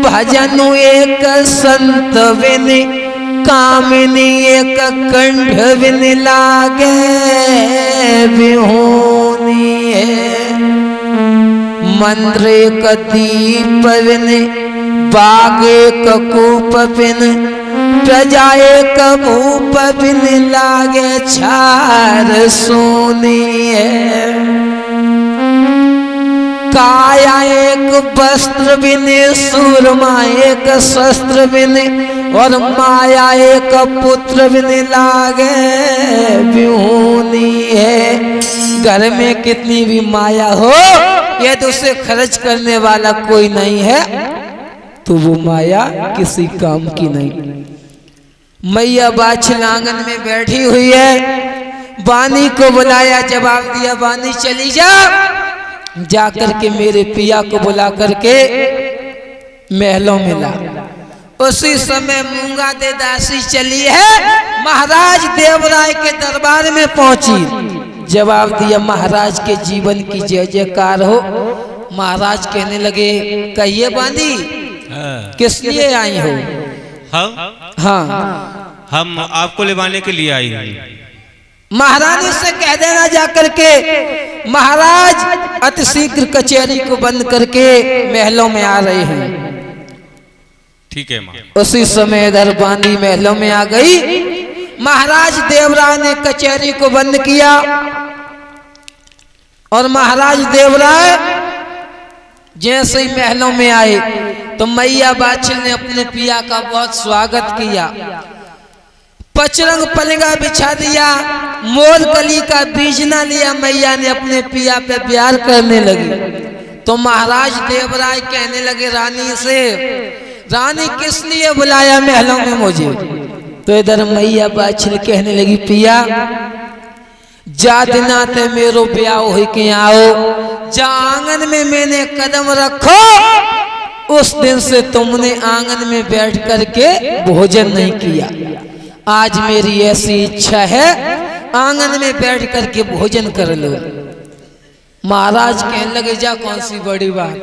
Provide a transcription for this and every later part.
भजनु एक संत बिन कामिनी एक कंठ बिन लागे बिहोनी है। मंद्र एक दीप बिन बाग एक कूप बिन प्रजा एक भूप बिन लागे छार सोनी है। काया एक वस्त्र बिन सूरमा एक शस्त्र बिन और माया एक पुत्र बिन लागे बिहोनी है। घर में कितनी भी माया हो यदि उसे खर्च करने वाला कोई नहीं है तो वो माया किसी काम की नहीं। मैया बाछल आंगन में बैठी हुई है। बानी को बुलाया, जवाब दिया बानी चली जा, जाकर के मेरे पिया को बुला करके महलों में ला। उसी समय मूंगा दे दासी चली है, महाराज देवराय के दरबार में पहुंची। जवाब दिया महाराज के जीवन की जय जयकार हो। महाराज कहने लगे कहिए बांदी किस लिए आई हो? हम आपको लेवाने के लिए आई हैं। महारानी से कह देना जाकर के महाराज अति शीघ्र कचहरी को बंद करके महलों में आ रहे हैं। ठीक है माँ। उसी समय इधर बांदी महलों में आ गई। महाराज देवराय ने कचहरी को बंद किया और महाराज देवराय जैसे ही महलों में आए तो मैया बाछल ने अपने पिया का बहुत स्वागत किया। पचरंग पलंगा बिछा दिया, मोर कली का बीजना लिया, मैया ने अपने पिया पे प्यार करने लगी। तो महाराज देवराय कहने लगे रानी से, रानी किस लिए बुलाया महलों में मुझे? तो इधर मैया बाछल कहने लगी पिया जा दिना ते मेरो ब्याह हो के आओ, जा आंगन में मैंने कदम रखो उस दिन से तुमने आंगन में बैठ करके भोजन नहीं किया। आज मेरी ऐसी इच्छा है आंगन में बैठ करके भोजन कर लो। महाराज कहने लगे जा कौन सी बड़ी बात,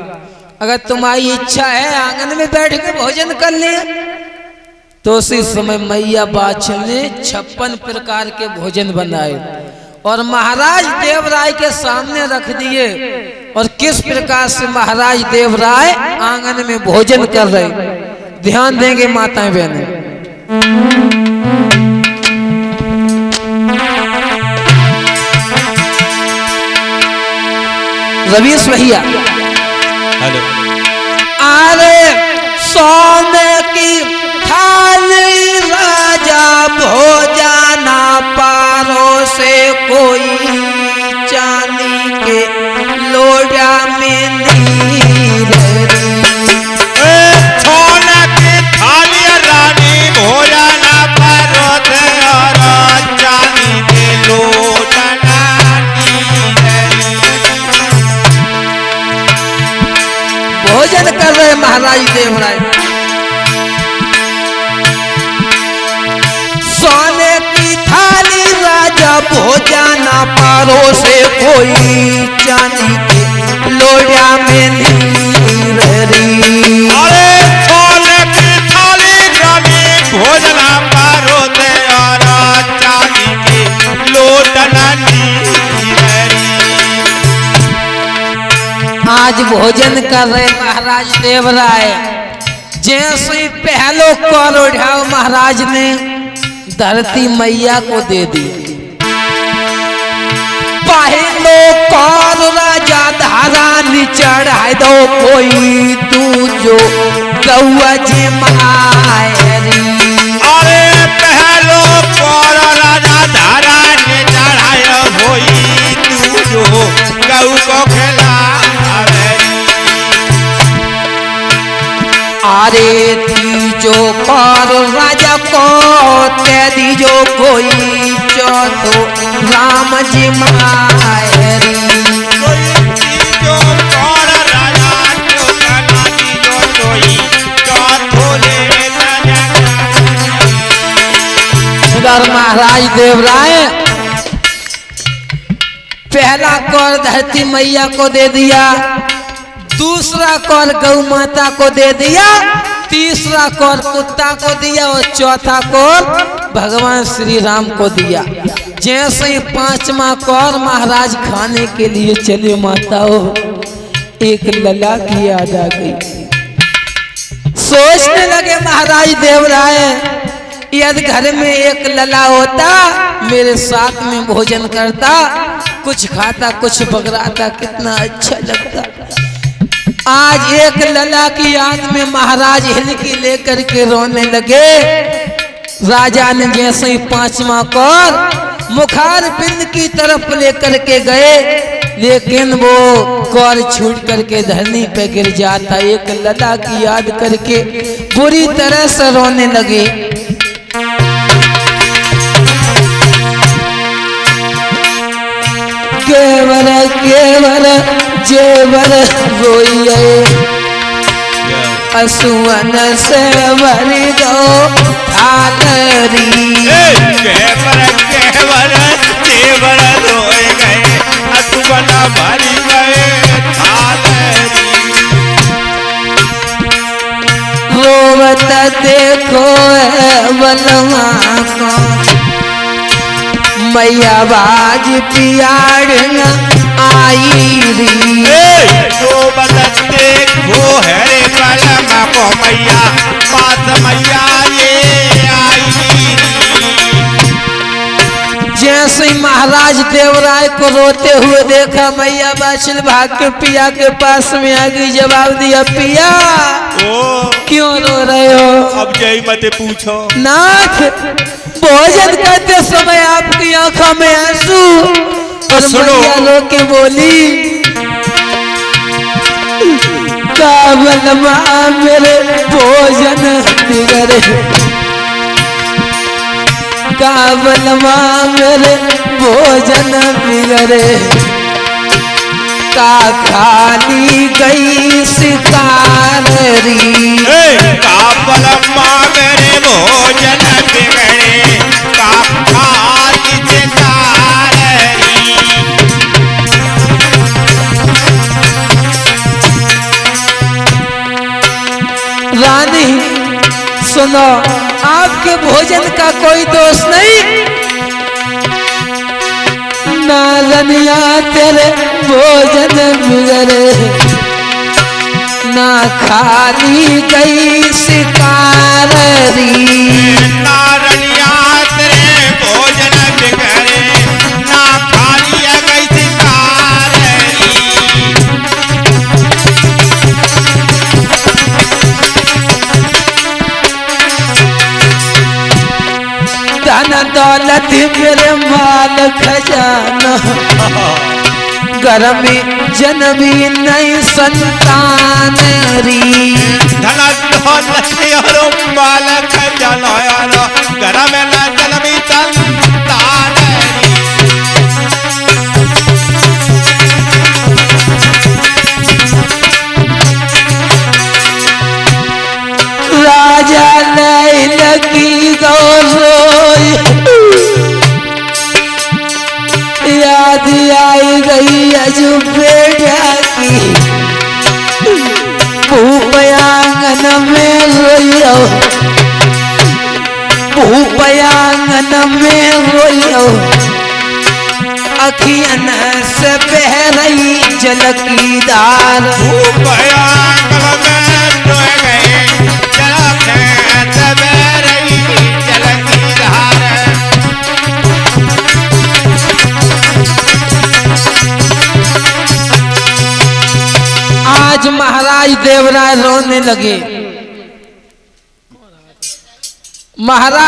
अगर तुम्हारी इच्छा है आंगन में बैठ के भोजन कर ले। तो उसी समय मैया बाछल ने 56 प्रकार के भोजन बनाए और महाराज देवराय के सामने रख दिए। और किस प्रकार से महाराज देवराय आंगन में भोजन कर रहे, ध्यान देंगे माताएं बहनें। रवीश भैया हेलो। अरे सोने की थाली राजा भोजना पारो से कोई चांदी के लोटा में नीर। सोने की थाली रानी भोजना पारो से और चांदी के लोटा भोजन कर रहे महाराज देवराय। सोने की थाली राजा भोजना पारो से कोई चांदी के लोटा में नीर। अरे सोने की थाली रानी भोजना पारो से और चांदी के लोटा नीर। आज भोजन कर रहे महाराज देवराय। जैसे ही पहलो कौर उठाओ महाराज ने धरती मैया को दे दी। पहलो कौर राजा धारा चढ़ाए दो कोई तू जो गौआ जे मायरी। अरे पहलो कौर राजा धारा चढ़ाए होई तू जो गौ को खेला। अरे थी जो कौर राजा को तेरी जो कोई चौथो राम जी मायरी। जो कौर राजा जो कनाती जो कोई चौथो ले सुधर महाराज देवराय पहला कौर धरती मैया को दे दिया। दूसरा कौर गौ माता को दे दिया, तीसरा कौर कुत्ता को दिया और चौथा कौर भगवान श्री राम को दिया। जैसे ही पांचवा कौर महाराज खाने के लिए चले, माताओं एक लला की याद आ गई। सोचने लगे महाराज देवराय, यदि घर में एक लला होता, मेरे साथ में भोजन करता, कुछ खाता कुछ बगराता, कितना अच्छा लगता। आज एक लला की याद में महाराज हिलकी लेकर के रोने लगे। राजा ने जैसे ही पांचवा कौर मुखार पिंड की तरफ लेकर के गए, लेकिन वो कौर छूट करके धरनी पे गिर जाता। एक लला की याद करके बुरी तरह से रोने लगे। केवर केवर जेवर रोइए, असुअन से भरी गो थालरी। केवर केवर जेवर रोए गए, असुअन भरी गए थालरी। रोवत देखो बलवा को, मैया बाज पियाड़ आई री। रोवत देखो हरे बलमा को, मैया बाज मैया ये आई। जैसे ही महाराज देवराय को रोते हुए देखा, मैया बाछिल भाग के पिया के पास में आ गई। जवाब दिया, पिया क्यों रो रहे हो? अब जय मत पूछो नाथ, भोजन करते समय आपकी आंखों में आंसू। और मैया रो के बोली, काबलमा मेरे भोजन बिगड़े, काबलमा मेरे भोजन बिगड़े, का खाली गई शिकारी। काबलमा मेरे भोजन बिगड़े, का खाली शिकारी। रानी सुनो, आपके भोजन का कोई दोष नहीं। नारनिया तेरे भोजन बिगड़े, ना खाली गई शिकारी। नारनिया तेरे भोजन बिगड़े, ना खाली गई शिकारी। धन दौलत मेरे माल खजाना, घर में जन्मी नई संतान री। धन दौलत और माल खजाना, घर में न जन्मी संतान री। राजा नहीं लगी गौरोई, याद आई गई अजू बेटा की। भूपयांगन में रोइयो, भूपयांगन में रोइयो, अखियन से बह रही जलकी धार। भूपयांगन में रोए गए, जलखें से बह रही जलकी धार। आज महाराज देवराय रोने लगे। महाराज